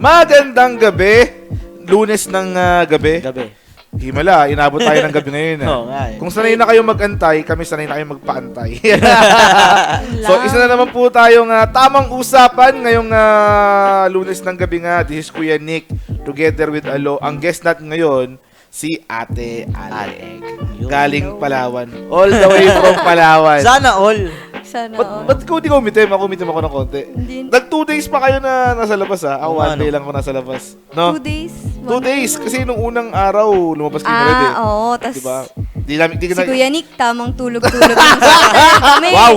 Magandang gabi. Lunes ng gabi. Gabi. Himala, inabot tayo ng gabi ngayon. Oo nga eh. Kung sanay na kayo mag-antay, kami sanay na kayo magpa-antay. So, isa na naman po tayong tamang usapan ngayong Lunes ng gabi nga. This is Kuya Nick together with Alo. Ang guest natin ngayon, si Ate Alec. Galing Palawan. All the way from Palawan. Sana all. Sana Ba't ikaw di ka umitim? Ako umitim ako ng konti. Hindi. Nag 2 days pa kayo na nasa labas ha? Ako 1 day lang ako nasa labas. No? 2 days? 2 days. Kasi nung unang araw, lumabas kayo na rin eh. Oo. Tas Diba? Di namin, di si ka na... Kuya Nick, tamang tulog-tulog lang sa kami. Wow!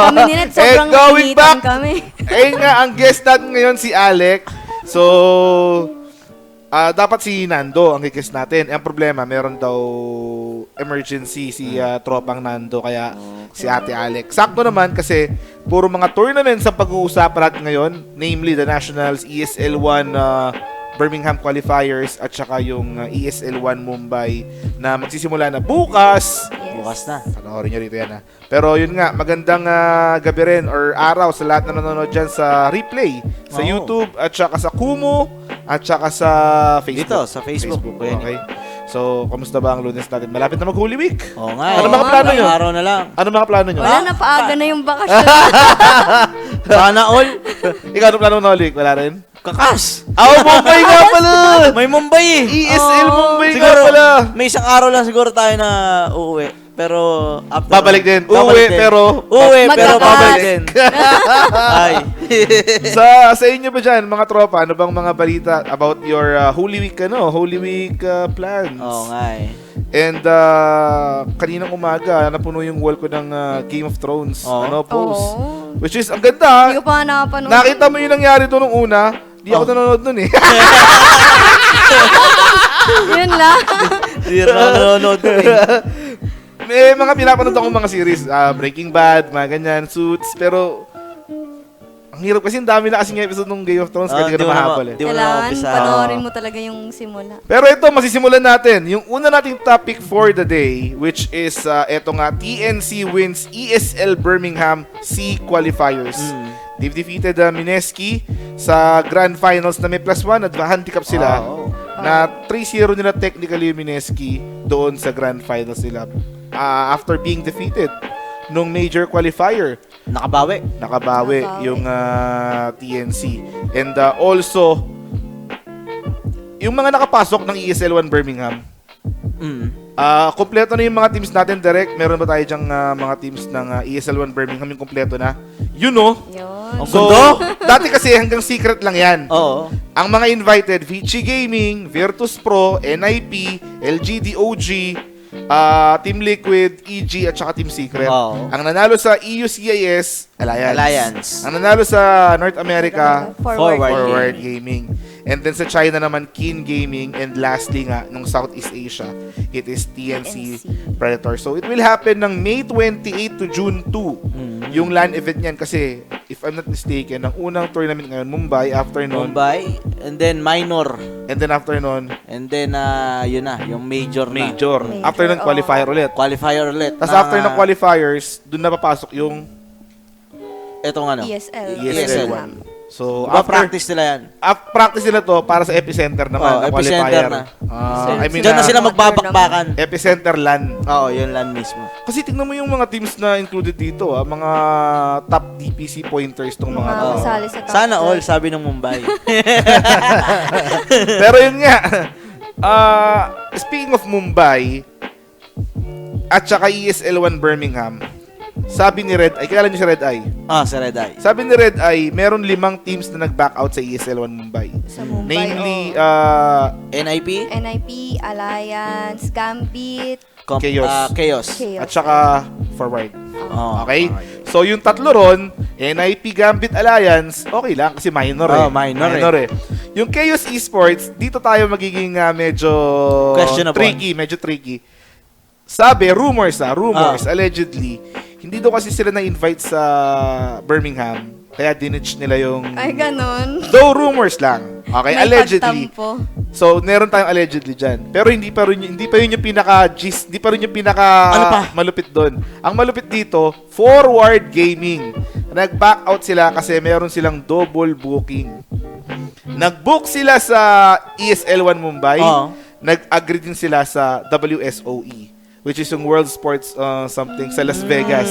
Kami nila, sobrang going initan back! kami. Ayun nga, ang guest natin ngayon si Alec. So, dapat si Nando ang guest natin. Ang problema, meron daw emergency si tropang Nando. Kaya si Ate Alec. Sakto naman kasi puro mga tournaments ang pag-uusapan natin ngayon. Namely, the Nationals, ESL1 Birmingham Qualifiers at saka yung ESL1 Mumbai na magsisimula na bukas. Yes. Bukas na. Panoorin nyo rito yan ha. Pero yun nga, magandang gabi rin or araw sa lahat na nanonood dyan sa replay. Sa Oo. YouTube at saka sa Kumu at saka sa Facebook. Dito, sa Facebook. Kuya Nick. Okay. So, kamusta ba ang Lunes natin? Malapit na mag-Holy Week. Oo nga. Ano eh. mga plano nyo? Araw na lang. Ano mga plano nyo? Wala na, paaga na yung bakasyon. Sana all. Ikaw, ano plano mo na Holy Week? Wala rin? Kakas. Mumbai nga pala! May Mumbai eh. ESL Mumbai nga Siguro, pala! may isang araw lang siguro tayo na uuwi. Pero after Babalik din. Babalik Uwi, pero... Uwi, pero Magkakas. babalik din. Ay. sa inyo ba dyan, mga tropa, ano bang mga balita about your Holy Week, Holy Week plans? Oo nga eh. And kaninang umaga, napuno yung wall ko ng Game of Thrones post. Oo. Which is, ang ganda. Hindi ko pa nakapanood. Nakita mo yung nangyari doon nung una. Di ako nanonood nun eh. Yun lang. Hindi rin ako nanonood eh. May mga pinapanood akong mga series. Breaking Bad, mga ganyan, Suits. Pero, ang hirap kasi ang dami na kasing episode ng Game of Thrones. Kaya di ka na mahabol eh. Di mo na Kailangan maumpisa. panoorin mo talaga yung simula. Pero ito, masisimulan natin. Yung una nating topic for the day, which is, eto nga, TNC wins ESL Birmingham C qualifiers. They've defeated Mineski sa Grand Finals na may +1 at handicap sila. Oo. Na 3-0 nila technically yung Mineski doon sa Grand Finals nila. After being defeated nung major qualifier. Nakabawi. Nakabawi yung TNC. And also, yung mga nakapasok ng ESL1 Birmingham, kompleto na yung mga teams natin direct. Meron ba tayo dyang mga teams ng ESL1 Birmingham yung kompleto na? You know? Yun. So, dati kasi hanggang secret lang yan. Oo. Ang mga invited, Vici Gaming, Virtus Pro, NIP, LGDOG, Team Liquid, EG, at saka Team Secret. Oo. Ang nanalo sa EUCIS, Alliance. Ang nanalo sa North America, Forward. Forward Gaming. And then sa China naman, Keen Gaming. And lastly nga, nung Southeast Asia, it is TNC Predator. So, it will happen ng May 28 to June 2. Yung LAN event niyan kasi, if I'm not mistaken, ang unang tournament ngayon, Mumbai, after nun, Mumbai. And then minor. and then after nun, And then, yun na. Yung major na. major. After nun, qualifier ulit. Qualifier ulit. Tapos after ng qualifiers, dun na papasok yung Etong ano. ESL. ESL 1. So, Diba after practice nila yan? practice nila to para sa epicenter naman, na Epicenter qualifier. na. I mean, Diyan na sila magbabakbakan. epicenter LAN. Oo, yun lang mismo. Kasi tingnan mo yung mga teams na included dito, mga top DPC pointers tong mga to. Kasali sa top Sana 12. all, sabi ng Mumbai. Pero yun nga, speaking of Mumbai, at saka ESL1 Birmingham, sabi ni Red Eye, kilala niyo si Red Eye? Sa Red Eye. Sabi ni Red Eye, meron 5 teams na nag-back out sa ESL1 Mumbai. Sa Mumbai, Namely, NIP? NIP, Alliance, Gambit, Chaos. At saka Forward. Oh, Okay? So, yung tatlo ron, NIP, Gambit, Alliance, okay lang kasi minor eh. Minor eh. Yung Chaos Esports, dito tayo magiging medyo Questionable. medyo tricky. Sabi, rumors, allegedly, hindi daw kasi sila na-invite sa Birmingham, kaya dinitch nila yung... ay ganon. Though rumors lang. Okay, May allegedly. pagtampo. So, meron tayong allegedly dyan. Pero hindi pa rin yung pinaka-gist, hindi pa rin yung pinaka Ano pa? malupit doon. Ang malupit dito, Forward Gaming. Nag-back out sila kasi meron silang double booking. Nag-book sila sa ESL1 Mumbai. Oo. Nag-agree din sila sa WSOE, which is yung World Sports something sa Las Vegas.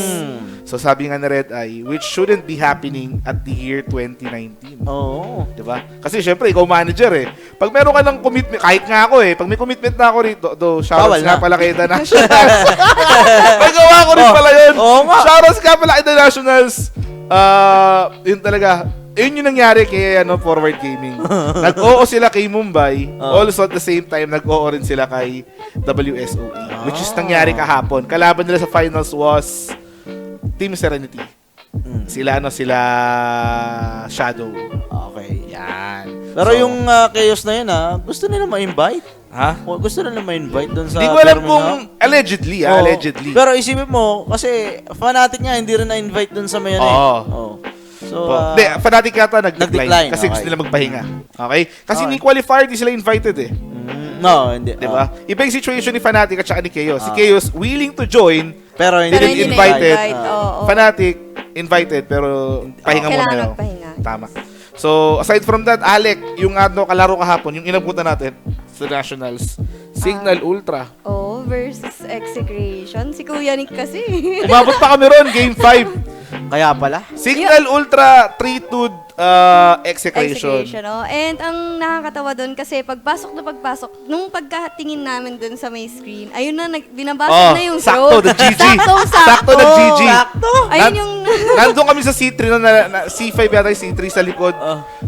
So sabi nga na Red Eye, which shouldn't be happening at the year 2019. Oo. Diba? Kasi syempre, ikaw manager eh. Pag meron ka ng commitment, kahit nga ako eh, pag may commitment na ako rito, shoutouts Bawal nga na. pala kay The Nationals. Nagawa ko rin pala yun. Oo nga. Shoutouts nga pala kay The Nationals. Yun talaga. Yun yung nangyari kay Forward Gaming. Nag-oo sila kay Mumbai. Also at the same time, nag-oo rin sila kay WSOE. Which is nangyari kahapon. Kalaban nila sa finals was Team Serenity. Sila Shadow. Okay. Yan. Pero So, yung chaos na yun, gusto nila ma-invite. ha? O, gusto nila ma-invite doon sa Hindi ko alam terminal. kung allegedly, Oo. allegedly. Pero isipin mo, kasi fanatic niya, hindi rin na-invite doon sa mayan Oo. Oo. So, Hindi, Fnatic yata nag-decline nag-decline, kasi gusto okay. nila magpahinga. Okay? Kasi Okay. ni qualifier, di sila invited eh. no, hindi. Di ba? Iba yung situation ni Fnatic at saka ni Chaos. Si Chaos willing to join, Pero hindi, Pero Didn't hindi invited. na-invite. Oo. Fnatic invited pero pahinga muna Kailangan daw. magpahinga. Tama. So, aside from that, Alec, yung kalaro kahapon, yung inabutan natin sa Nationals, Signal Ultra. Oh, versus Execration. Si Kuya Nick kasi. Umabot pa kami ron, Game 5. Kaya pala. Signal Ultra 3-2 execution. Execration, oh. And ang nakakatawa doon kasi pagpasok, nung pagkatingin namin doon sa may screen, ayun na, binabasok na yung sakto, throat. the GG. Sakto. Sakto ng GG. Sakto. Ayun yung... Nandun kami sa C3, C5 yata yung C3 sa likod.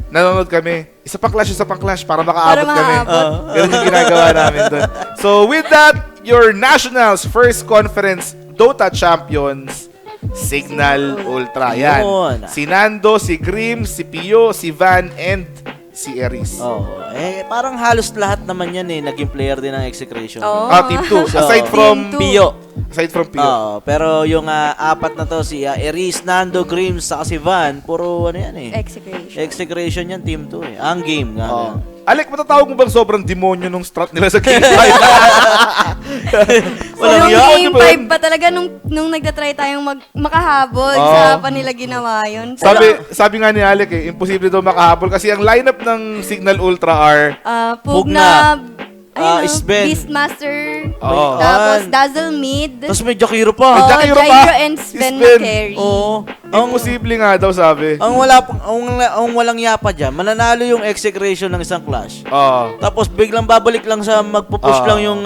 Nanonood kami. Isa pang clash para makaabot Para kami. makaabot. Yun yung ginagawa namin doon. So with that, your Nationals first conference Dota champions, Signal Ultra. Yan. Yun. Si Nando, si Grim, si Pio, si Van, and si Eris. Parang halos lahat naman yan naging player din ng Execration. Oh. Team 2. So, Aside from Team two. Pio. Aside from Pio. Pero yung apat na to, si Eris, Nando, Grims, saka si Van, puro ano yan Execration. Execration yan, team 2 Ang game nga. Oh. Alec, matatawag mo bang sobrang demonyo nung strat nila sa Game 5? Walang yan, Game di ba? 5 pa talaga nung nagtatry tayong makahabol Oo. sa pa nila ginawa yun. Pero, Sabi nga ni Alec imposible daw makahabol kasi ang lineup ng Signal Ultra are Pugnab, Sven. Beastmaster, Oo. tapos Dazzle Mid, Tapos may Jakiro pa. oh, Jairo pa. Jairo and Sven na Sven. carry. Oo. imposible nga daw sabi. Ang walang yapa dyan, mananalo yung Execration ng isang clash. Oo. Tapos biglang babalik lang sa magpupush Ah. lang yung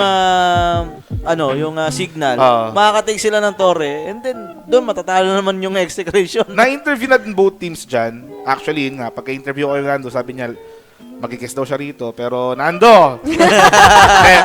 signal. Ah. Makakatake sila ng torre and then doon matatalo naman yung Execration. Na-interview natin both teams dyan. Actually, yun nga, pagka-interview ko kay Nando, sabi niya, magkikis daw siya rito, pero Nando!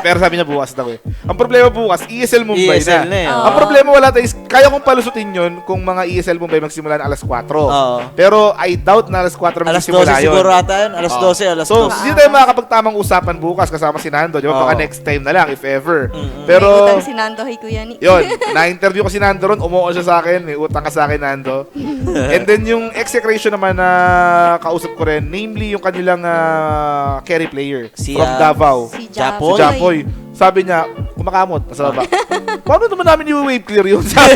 pero sabi niya bukas daw eh. Ang problema bukas, ESL Mumbai ESL na eh. Oo. Ang problema wala tayo, kaya kong palusutin yun kung mga ESL Mumbai magsimula na alas 4. Oo. Pero I doubt na alas 4 Alas 12 magsimula yun. siguro ata yun. Alas 12, alas So, 12. hindi tayo makakapagtamang usapan bukas kasama si Nando. Di ba? Baka Oo. next time na lang, if ever. May Pero, utang si Nando kay Kuya Nick. yun, na-interview ko si Nando ron, umuo siya sa akin, may utang ka sa akin, Nando. And then yung Execration naman na kausap ko rin, namely yung kanilang carry player Si, from Davao. Si Japoy. Si Japoy. Sabi niya, kumakamot, nasa baba. Paano naman namin i-wave clear yun? Sabi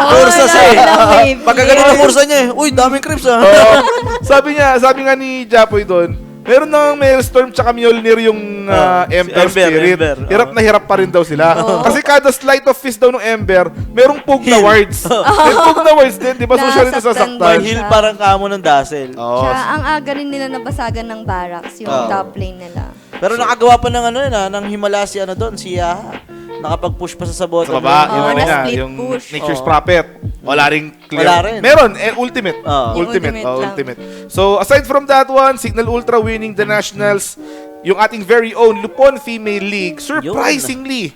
Kursa siya eh. Pagka ganun Pagkagaling ang kursa niya eh. Uy, daming creeps ah. Oo. sabi nga ni Japoy doon, meron ng Maelstrom tsaka Mjolnir yung Ember si Ember, Spirit. Ember. Hirap na hirap pa rin daw sila. Kasi kada sleight of fist daw ng Ember, merong pug na words. May pug na words din, di ba? So siya rin Nasaktan May nasasaktan. heal parang kamo ng Dazzle. Oo. Tsaka ang aga rin nila nabasagan ng barracks, yung Oo. top lane nila. Pero nakagawa pa ng ng Himala si si Yaha. Nakapag-push pa sa bottom. Sa baba, Oo, yung ano niya, na-split yung push. Nature's Oo. Prophet. Wala rin clear. Wala rin. Meron, ultimate. Oo. Yung Ultimate. ultimate lang. Ultimate. So, aside from that one, Signal Ultra winning the Nationals, yung ating very own Lupon Female League, surprisingly,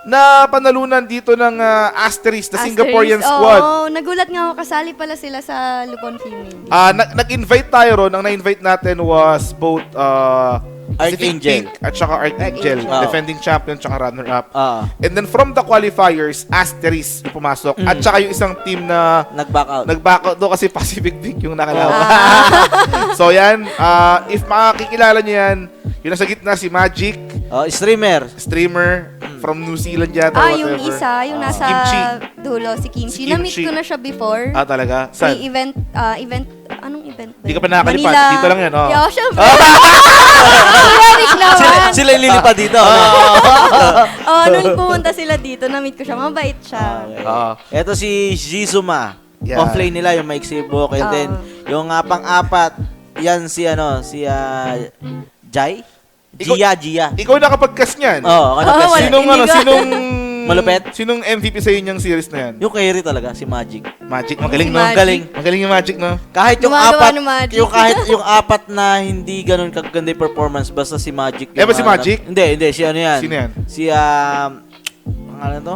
na panalunan dito ng Asterisk, the Singaporean squad. Oo, nagulat nga ako, kasali pala sila sa Lupon Female. Nag-invite tayo ron. Ang na-invite natin was both Pacific Archangel. Pink at saka Archangel, Archangel. defending champion tsaka runner-up. Ah, And then from the qualifiers, Asterisk yung pumasok. At saka yung isang team na nag-back out. nag-back out doon kasi Pacific Pink yung nakalaban. So yan, if makakikilala niyo yan, yun nasa gitna si Magic, Streamer. streamer from New Zealand yata, Yung whatever. isa, yung Si nasa Kimchi. dulo, si Kimchi. Si Na-meet Kimchi. ko na siya before. Talaga? Saan? May event anong event ba? Di ka yun? pa nakakalipad. Manila. Dito lang yan, oh. Yeah, syempre. Eric naman. Sila yung lilipad dito. Oh, nung pumunta sila dito, na-meet ko siya. Mabait siya. Okay. Oo. Ito si Jizuma. Yeah. Offlane nila yung maiksi buhok. And then, yung pang-apat, yan si Jai? Gia. Ikaw nakapag-cast niyan. Oo, Oo, wala. Sinong, Hindi ko- sinong... Malupet? Sinong MVP sa inyong series na yan? Yung carry talaga, si Magic. Magic. Magaling, Si no? Magic. Galing. Magaling yung Magic, no? Kahit yung Gumagawa apat, ng Magic. kahit yung apat na hindi ganun kaganda yung performance, basta si Magic. Eh, ba si Magic? Hindi, si ano yan? Sino yan? Si, pangalan to?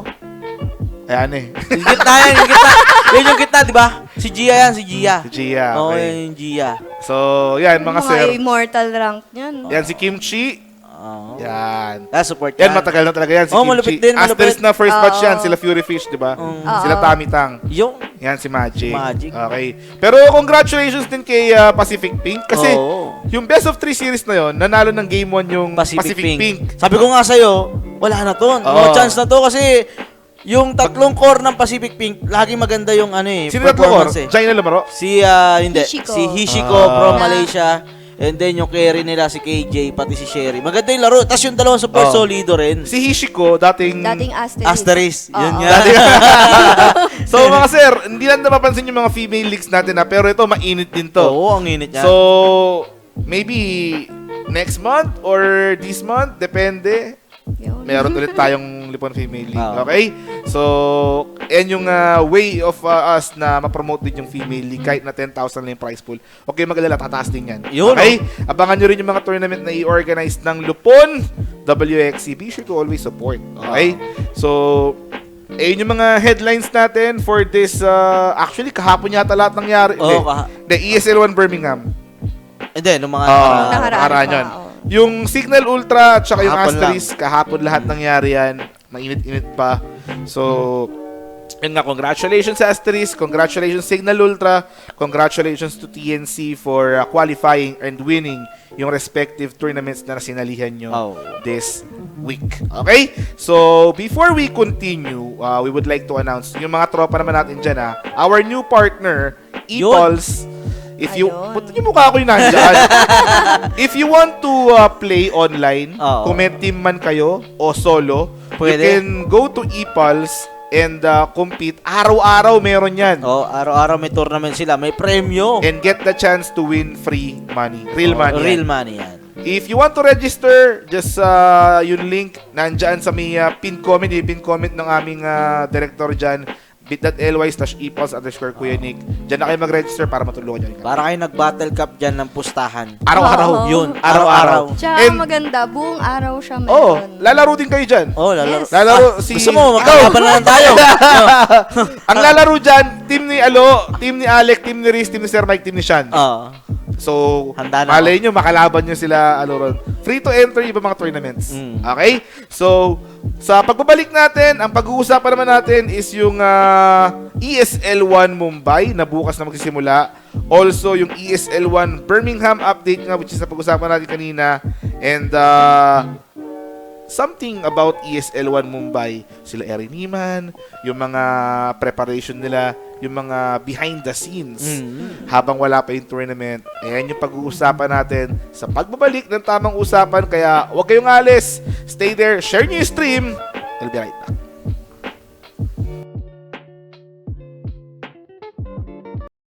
Ayan eh. Yung gitna yan, yung gitna. Yun yung gitna, di ba? Si Gia yan, si Gia. Si Gia. Oo, Okay. yan yung Gia. So, yan, mga sir. immortal rank niyan. Yan si Kimchi. Oo. Yan. Support Yan, yan. matagal na talaga yan si Oh, Kimchi. malupit din, Asterisk malupit. na first batch yan. Oo. Sila Fury Fish, di ba? Sila Oo. Tamitang. Yung, Yan si Magic. Magic. Okay. Pero congratulations din kay Pacific Pink. Kasi Oo. yung best of 3 series na yon, nanalo ng Game 1 yung Pacific, Pink. Sabi ko nga sa'yo, wala na to. No Oo. chance na to kasi yung tatlong core ng Pacific Pink, lagi maganda yung Sino na performance core? Giant na lumaro? Si, hindi. Hishiko. Si Hishiko from Malaysia. And then yung carry nila si KJ, pati si Sherry. Maganda yung laro. Tapos yung dalawang support Oo. solido rin. Si Hishiko, dating... Dating asterisk. Asterisk. Yun Oo. nga. So mga sir, hindi lang napapansin yung mga female leagues natin pero ito mainit din to. Oo, ang init niya. So, maybe next month or this month, depende. Yun. Meron ulit tayong Lipon Female League. Oo. Okay? So, yan yung way of us na ma-promote din yung Female League kahit na 10,000 lang yung prize pool. Okay, mag-alala, tataas din yan. Yun, Okay? Abangan nyo rin yung mga tournament na i-organize ng Lupon WXC. Be sure to always support. Okay? So, ayun yung mga headlines natin for this, actually, kahapon yata lahat nangyari. Oo, The ESL 1 Birmingham. And then, nung mga... Nakaraan yun. oo. Yung Signal Ultra at saka yung Kahapon Asterisk, kahapon lahat nangyari yan. Mainit-init pa. So, yun nga, congratulations sa Asterisk, congratulations Signal Ultra, congratulations to TNC for qualifying and winning yung respective tournaments na sinalihan nyo Oh. this week. Okay? So, before we continue, we would like to announce yung mga tropa naman natin dyan, our new partner, ePulse. If you, Ayun. puto yung mukha ko yung nandyan. If you want to play online, Oo. kung may team man kayo o solo, Pwede. you can go to ePulse and compete. Araw-araw meron yan. Oh, araw-araw may tournament sila. May premyo. And get the chance to win free money. Real money. yan. Real money yan. If you want to register, just yung link nandyan sa may pin comment ng aming director dyan, bit.ly/epulse_Kuya Nick. Diyan na kayo mag-register para matulungan nyo. Para kayo nag-battle cup dyan ng pustahan. Araw-araw. Oo. Yun, Araw-araw. Tsaka And- maganda, buong araw siya Oh, meron. lalaro din kayo dyan. Oh, lalaro. Yes. Lalaro si... Gusto mo, Ikaw! magkakaban na lang tayo. Ang lalaro dyan, team ni Alo, team ni Alec, team ni Riz, team ni Sir Mike, team ni Sean. Oh. So, Handa na malay nyo, makalaban nyo sila, ron. Free to enter iba mga tournaments. Okay? So, sa pagbabalik natin, ang pag-uusapan naman natin is yung ESL 1 Mumbai na bukas na magsisimula. Also, yung ESL 1 Birmingham update nga, which is na pag-usapan natin kanina. And, something about ESL 1 Mumbai. Sila Erin Niman, yung mga preparation nila, yung mga behind the scenes habang wala pa yung tournament. Ayan yung pag-uusapan natin sa pagbabalik ng tamang usapan. Kaya huwag kayong alis. Stay there. Share nyo yung stream. I'll be right back.